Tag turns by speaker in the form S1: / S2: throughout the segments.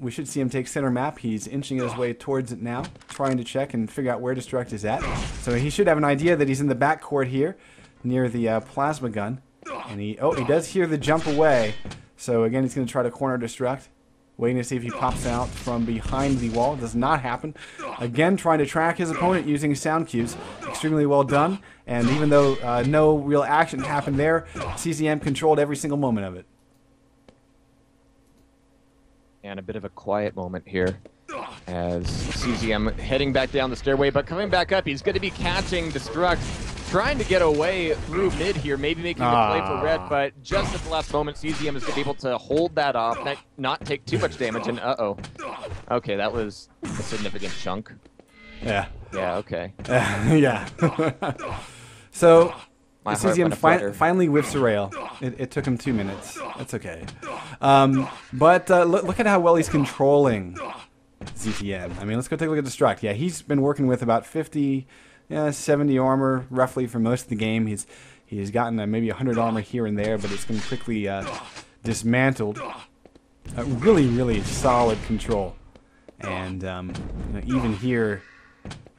S1: we should see him take center map. He's inching his way towards it now, trying to check and figure out where Destruct is at. So he should have an idea that he's in the backcourt here, near the plasma gun. And he does hear the jump away. So again, he's going to try to corner Destruct. Waiting to see if he pops out from behind the wall. Does not happen. Again, trying to track his opponent using sound cues. Extremely well done. And even though no real action happened there, CZM controlled every single moment of it.
S2: And a bit of a quiet moment here as CZM heading back down the stairway, but coming back up, he's going to be catching Destruct, trying to get away through mid here, maybe making the play for Red, but just at the last moment, CZM is going to be able to hold that off, not take too much damage, and okay, that was a significant chunk.
S1: Yeah.
S2: Yeah, okay.
S1: Yeah. So, CZM finally whiffs a rail. It took him 2 minutes. That's okay. But look at how well he's controlling ZTN. I mean, let's go take a look at Destruct. Yeah, he's been working with about 50, 70 armor roughly for most of the game. He's gotten maybe 100 armor here and there, but it's been quickly dismantled. Really, really solid control. And even here,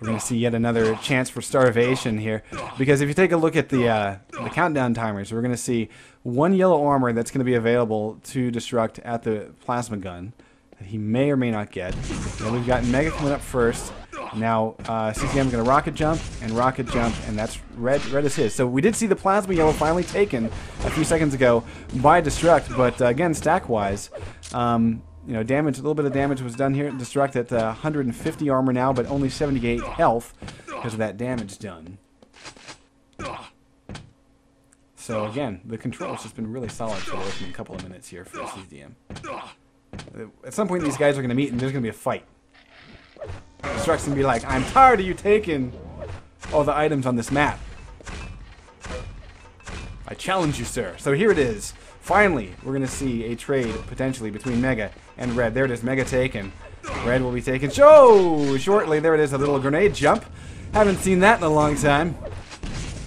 S1: we're going to see yet another chance for starvation here. Because if you take a look at the countdown timers, we're going to see 1 yellow armor that's going to be available to Destruct at the plasma gun that he may or may not get. And we've got Mega coming up first. Now, CCM is going to rocket jump, and that's Red. Red is his. So we did see the plasma yellow finally taken a few seconds ago by Destruct, but again, stack-wise, damage, a little bit of damage was done here. Destruct at 150 armor now, but only 78 health because of that damage done. So again, the control has just been really solid for the opening couple of minutes here for CZM. At some point, these guys are going to meet, and there's going to be a fight. Destruct's going to be like, I'm tired of you taking all the items on this map. I challenge you, sir. So here it is. Finally, we're going to see a trade, potentially, between Mega and Red. There it is, Mega taken. Red will be taken shortly. There it is, a little grenade jump. Haven't seen that in a long time.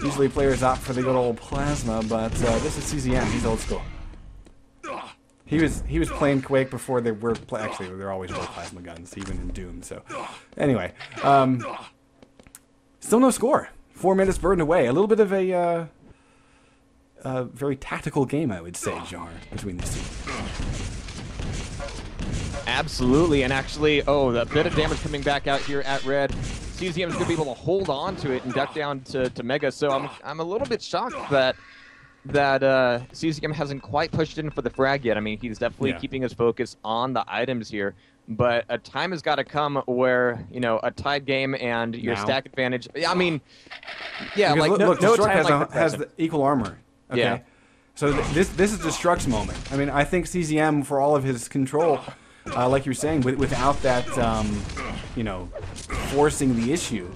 S1: Usually players opt for the good old plasma, but this is CZM. He's old school. He was playing Quake before they were actually there always were plasma guns, even in Doom. So anyway, still no score. 4 minutes burned away. A little bit of a very tactical game, I would say, Jar, between these two.
S2: Absolutely, and actually, the bit of damage coming back out here at Red. CZM is going to be able to hold on to it and duck down to Mega. So I'm a little bit shocked that CZM hasn't quite pushed in for the frag yet. I mean, he's definitely keeping his focus on the items here, but a time has got to come where, a tied game and your stack advantage. I mean, yeah,
S1: because
S2: like
S1: look,
S2: no
S1: Destruct
S2: time
S1: has the equal armor. Okay?
S2: Yeah.
S1: So this is Destruct's moment. I mean, I think CZM, for all of his control, like you were saying, without that, forcing the issue,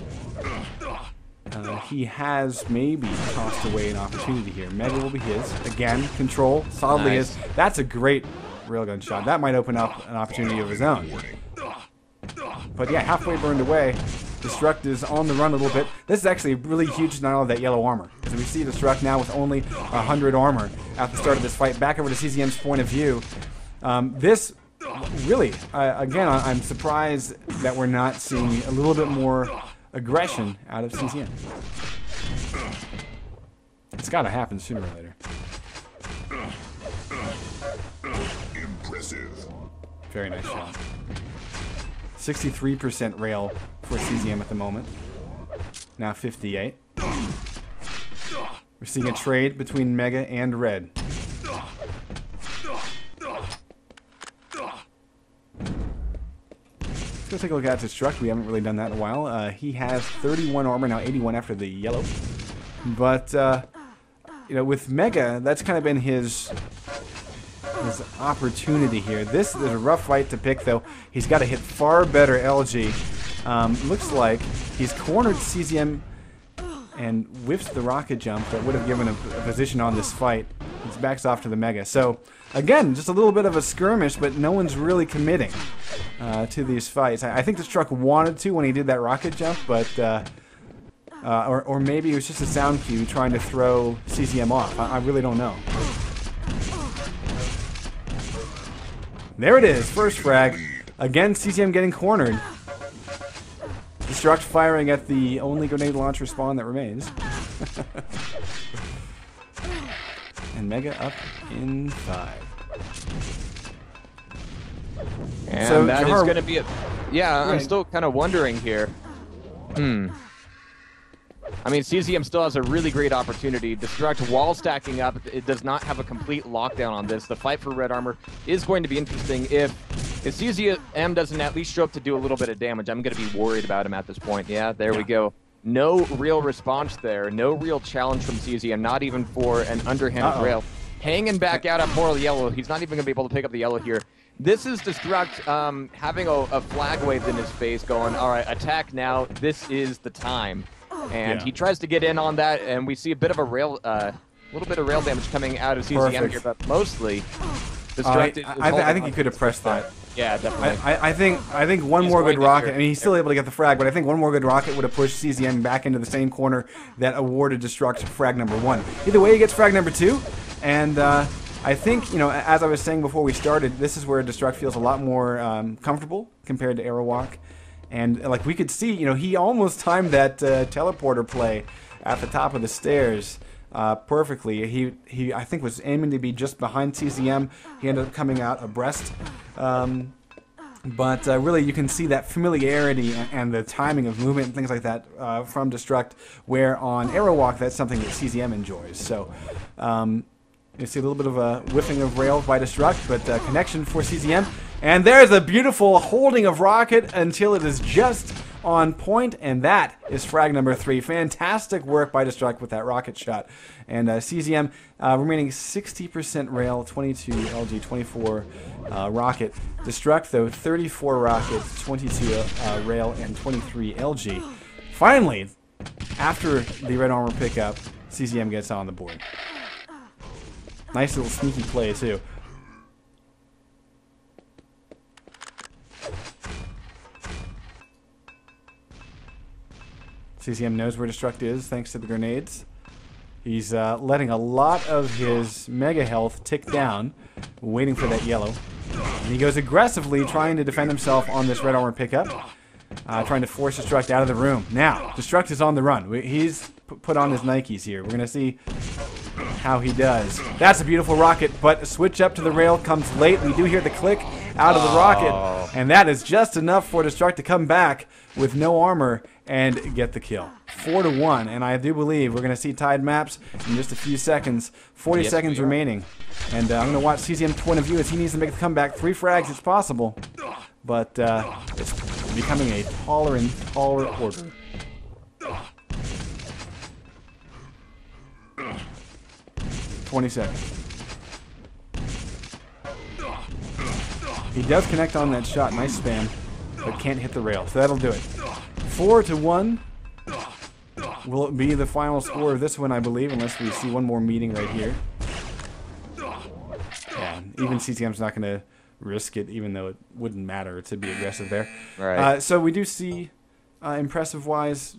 S1: he has maybe tossed away an opportunity here. Mega will be his. Again, control, solidly his. That's a great railgun shot. That might open up an opportunity of his own. But yeah, halfway burned away. Destruct is on the run a little bit. This is actually really huge denial of that yellow armor. Because we see Destruct now with only 100 armor at the start of this fight. Back over to CZM's point of view. This really, again, I'm surprised that we're not seeing a little bit more aggression out of CZM. It's got to happen sooner or later.
S3: Impressive.
S1: Very nice shot. 63% rail for CZM at the moment. Now 58. We're seeing a trade between Mega and Red. Let's go take a look at Destruct. We haven't really done that in a while. He has 31 armor, now 81 after the yellow. But, with Mega, that's kind of been his opportunity here. This is a rough fight to pick, though. He's got to hit far better LG. Looks like he's cornered CZM and whiffs the rocket jump that would have given a position on this fight. He backs off to the Mega. So, again, just a little bit of a skirmish, but no one's really committing to these fights. I think Destruct wanted to when he did that rocket jump, but or maybe it was just a sound cue trying to throw CZM off. I really don't know. There it is, first frag. Again, CCM getting cornered. Destruct firing at the only grenade launcher spawn that remains. And Mega up in 5.
S2: And so that is going to be a... Yeah, I'm still kind of wondering here. I mean, CCM still has a really great opportunity. Destruct, while stacking up, it does not have a complete lockdown on this. The fight for red armor is going to be interesting. If CCM doesn't at least show up to do a little bit of damage, I'm going to be worried about him at this point. Yeah, there we go. No real response there. No real challenge from CCM, not even for an underhanded rail. Hanging back out at Moral Yellow. He's not even going to be able to pick up the yellow here. This is Destruct having a flag waved in his face going, all right, attack now. This is the time. And he tries to get in on that, and we see a bit of a rail, little bit of rail damage coming out of CCM here, but mostly Destruct
S1: I think he could have pressed that.
S2: Yeah, definitely.
S1: I think one more good rocket. I mean, he's still able to get the frag, but I think one more good rocket would have pushed CCM back into the same corner that awarded Destruct frag number 1. Either way, he gets frag number 2, and I think, you know, as I was saying before we started, this is where Destruct feels a lot more comfortable compared to Aerowalk. And like we could see, you know, he almost timed that teleporter play at the top of the stairs perfectly. He I think was aiming to be just behind CCM. He ended up coming out abreast. But really, you can see that familiarity and the timing of movement and things like that from Destruct, where on Aerowalk, that's something that CCM enjoys. So you see a little bit of a whiffing of rails by Destruct, but connection for CCM. And there's a beautiful holding of rocket until it is just on point, and that is frag number 3. Fantastic work by Destruct with that rocket shot. And CCM remaining 60% rail, 22 LG, 24 rocket. Destruct, though, 34 rockets, 22 rail, and 23 LG. Finally, after the red armor pickup, CCM gets on the board. Nice little sneaky play, too. CCM knows where Destruct is thanks to the grenades. He's letting a lot of his mega health tick down, waiting for that yellow. And he goes aggressively trying to defend himself on this red armor pickup, trying to force Destruct out of the room. Now, Destruct is on the run. He's put on his Nikes here. We're going to see how he does. That's a beautiful rocket, but a switch up to the rail comes late. We do hear the click out of the rocket, and that is just enough for Destruct to come back with no armor and get the kill. 4-1, and I do believe we're going to see tied maps in just a few seconds. 40 seconds remaining, and I'm going to watch CCM's point of view as he needs to make the comeback. 3 frags, it's possible, but it's becoming a taller and taller order. $20 seconds. He does connect on that shot. Nice spam, but can't hit the rail. So that'll do it. 4-1. Will it be the final score of this one, I believe, unless we see one more meeting right here. Yeah, even CTM's not going to risk it, even though it wouldn't matter to be aggressive there.
S2: Right.
S1: So we do see, impressive-wise,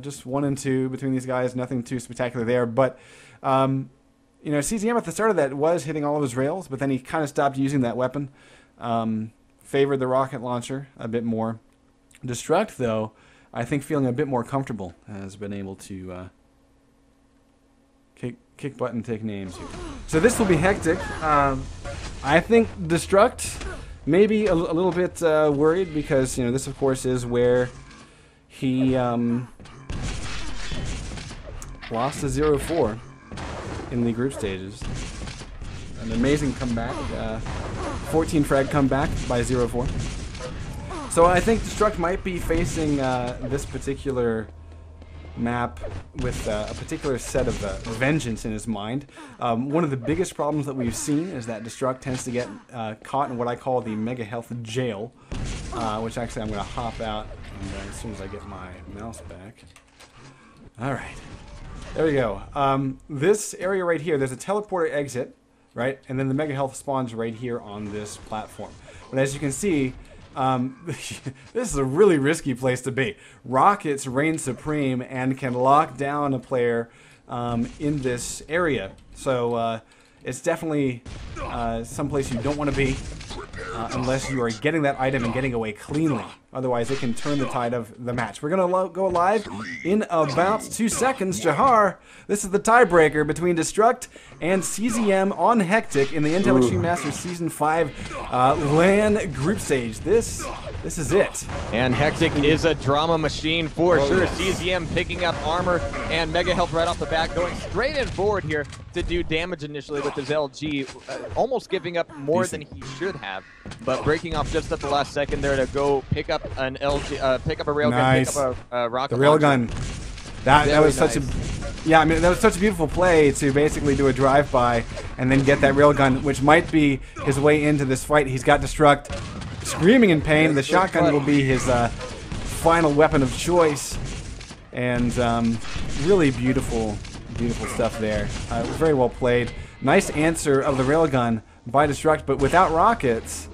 S1: just 1 and 2 between these guys. Nothing too spectacular there, but... you know, CCM at the start of that was hitting all of his rails, but then he kind of stopped using that weapon. Favored the rocket launcher a bit more. Destruct, though, I think feeling a bit more comfortable, has been able to kick butt and take names here. So this will be hectic. I think Destruct maybe a little bit worried because, you know, this, of course, is where he lost to 0-4. In the group stages. An amazing comeback. 14 frag comeback by 0-4. So I think Destruct might be facing this particular map with a particular set of vengeance in his mind. One of the biggest problems that we've seen is that Destruct tends to get caught in what I call the mega health jail, which actually I'm going to hop out and, as soon as I get my mouse back. Alright. There we go. This area right here, there's a teleporter exit, right? And then the Mega Health spawns right here on this platform. But as you can see, this is a really risky place to be. Rockets reign supreme and can lock down a player in this area. So it's definitely someplace you don't want to be. unless you are getting that item and getting away cleanly. Otherwise, it can turn the tide of the match. We're going to go live in about 2 seconds. Jahar, this is the tiebreaker between Destruct and CZM on Hectic in the Intel Extreme Masters Season 5 LAN group stage. This is it.
S2: And Hectic is a drama machine for sure. Yes. CZM picking up armor and Mega Health right off the bat, going straight in forward here to do damage initially with his LG, almost giving up more than he should have, but breaking off just at the last second there to go pick up an LG, pick up a railgun, pick up a rocket.
S1: The railgun. That was such a that was such a beautiful play to basically do a drive-by and then get that railgun, which might be his way into this fight. He's got Destruct screaming in pain. The shotgun will be his final weapon of choice, and really beautiful stuff there. Very well played. Nice answer of the railgun by Destruct, but without rockets,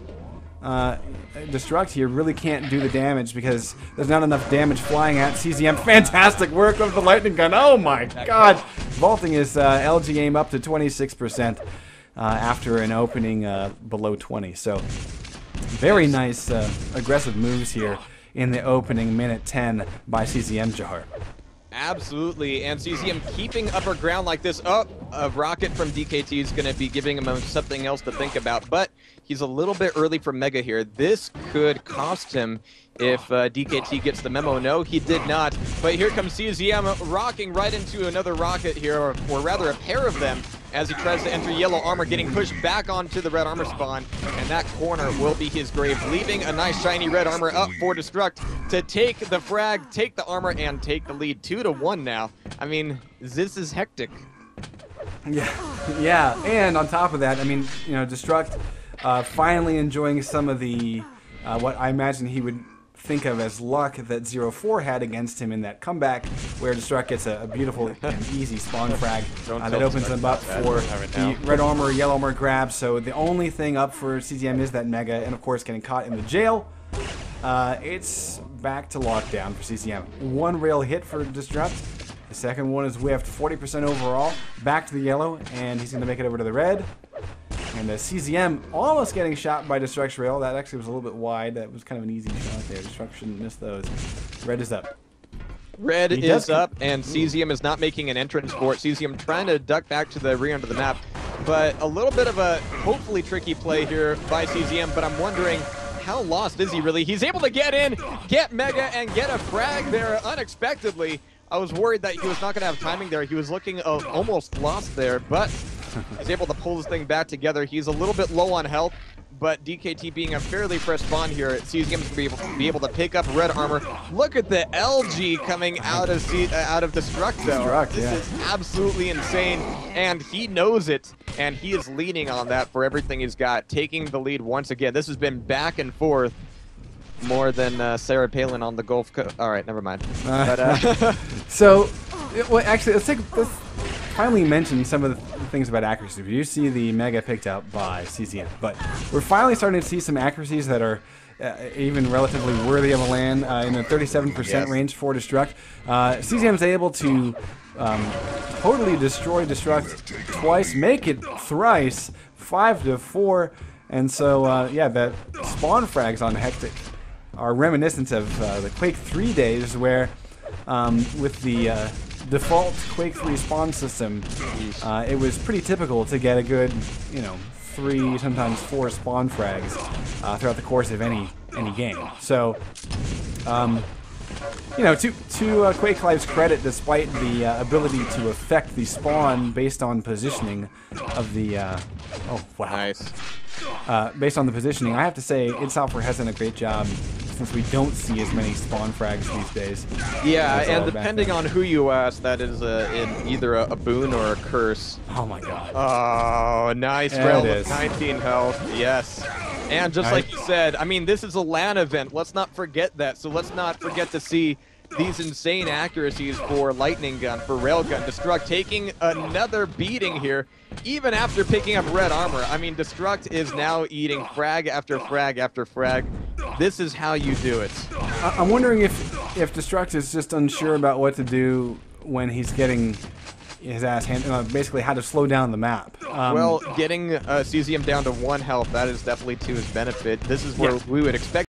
S1: Destruct here really can't do the damage because there's not enough damage flying at CZM. Fantastic work of the lightning gun. Oh my god. Vaulting his LG aim up to 26% after an opening below 20. So very nice aggressive moves here in the opening minute 10 by CZM, Jahar.
S2: Absolutely, and CZM keeping upper ground like this. Oh, a rocket from DKT is going to be giving him something else to think about, but he's a little bit early for Mega here. This could cost him if DKT gets the memo. No, he did not, but here comes CZM rocking right into another rocket here, or rather a pair of them, as he tries to enter yellow armor, getting pushed back onto the red armor spawn, and that corner will be his grave, leaving a nice shiny red armor up for Destruct to take the frag, take the armor, and take the lead. 2-1 now. I mean, this is Hectic.
S1: Yeah, and on top of that, I mean, you know, Destruct finally enjoying some of the, what I imagine he would think of as luck that 0-4 had against him in that comeback, where Destruct gets a beautiful and easy spawn frag that opens him up for the red armor, yellow armor grab. So the only thing up for CZM is that Mega, and of course getting caught in the jail. It's back to lockdown for CZM. One rail hit for Destruct. The second one is whiffed. 40% overall. Back to the yellow, and he's going to make it over to the red. And CZM almost getting shot by Destruct's rail. That actually was a little bit wide. That was kind of an easy shot there. Destruct shouldn't miss those. Red is up.
S2: Red is up, and CZM is not making an entrance for it. CZM trying to duck back to the rear end of the map, but a little bit of a hopefully tricky play here by CZM, but I'm wondering, how lost is he really? He's able to get in, get Mega, and get a frag there unexpectedly. I was worried that he was not going to have timing there. He was looking almost lost there, but he's able to pull this thing back together. He's a little bit low on health, but DKT being a fairly fresh spawn here, CZM is going to be able to pick up red armor. Look at the LG coming out of Destruct, though. This is absolutely insane, and he knows it, and he is leaning on that for everything he's got, taking the lead once again. This has been back and forth more than Sarah Palin on the Gulf Coast. All right, never mind.
S1: So, well, actually, let's finally mention some of the things about accuracy. You see the Mega picked up by CZM, but we're finally starting to see some accuracies that are even relatively worthy of a LAN in the 37% range for Destruct. CZM is able to totally destroy Destruct twice, make it thrice, 5-4, and so yeah, the spawn frags on Hectic are reminiscent of the Quake 3 days, where with the default Quake 3 spawn system, it was pretty typical to get a good, 3, sometimes 4 spawn frags throughout the course of any game. So, to Quake Live's credit, despite the ability to affect the spawn based on positioning of the, oh wow,
S2: nice.
S1: Based on the positioning, I have to say, id Software has done a great job, since we don't see as many spawn frags these days.
S2: Yeah, and depending on who you ask, that is in either a boon or a curse.
S1: Oh my god.
S2: Oh, nice rail with 19 health. Yes. And just like you said, I mean, this is a LAN event. Let's not forget that. So let's not forget to see these insane accuracies for Lightning Gun, for Railgun. Destruct taking another beating here, even after picking up red armor. I mean, Destruct is now eating frag after frag after frag. This is how you do it.
S1: I'm wondering if Destruct is just unsure about what to do when he's getting his ass basically how to slow down the map.
S2: Well, getting CZM down to 1 health, that is definitely to his benefit. This is where we would expect